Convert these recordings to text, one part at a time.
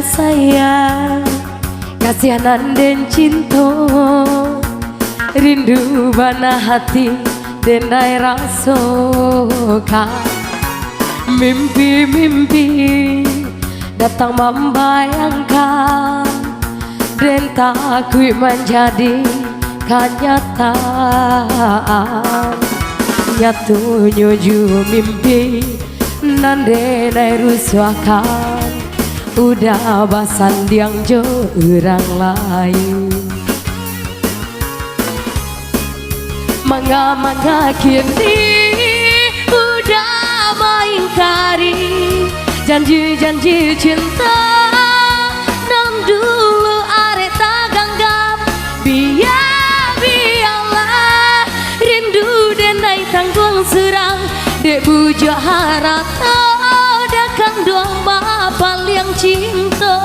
sayang, kasihanan dan cinta, rindu bana hati denai rasakan. Mimpi-mimpi datang membayangkan, dan tak kui menjadi kenyataan. Nyatu nyuju mimpi nan denai rusuakan, udah basan diang jo orang lain. Mangga-mangga kini udah mengingkari janji-janji cinta nan dulu arek tak ganggap. Biarlah rindu denai tanggung serang, dek bujuk harata dakan doang bapal yang cinta.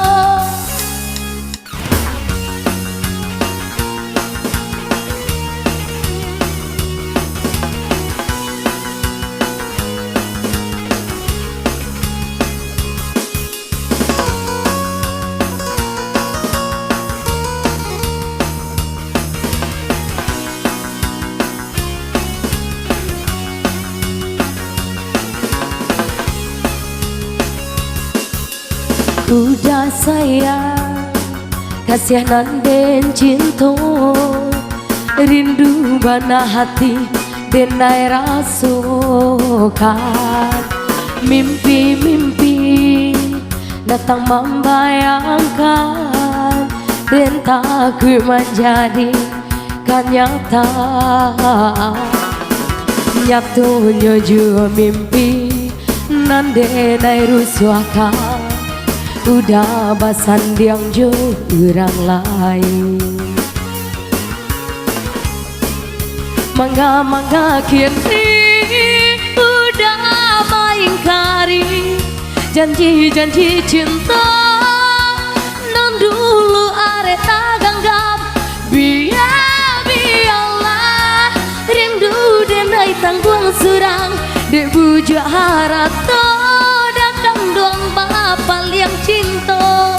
Udah sayang, kasihanan dan cinta, rindu bana hati denai rasakan. Mimpi-mimpi datang membayangkan, dan tak ku menjadi kenyataan. Nyatu nyuju mimpi nan denai rusuakan, udah basan diang jo orang lain. Mangga-mangga kini udah mengingkari janji-janji cinta nan dulu arek tak ganggap. Biarlah rindu denai tanggung serang, dek bujuk harata datang doang bapal yang cinta.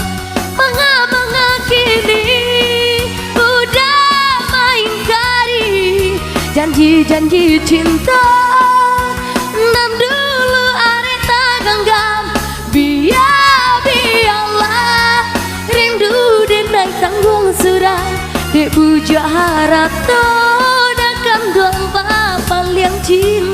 Mangga-mangga kini udah mengingkari janji-janji cinta nan dulu arek tak ganggap. Biarlah rindu denai tanggung serang, dek bujuk harata dakan doang bapal yang cinta.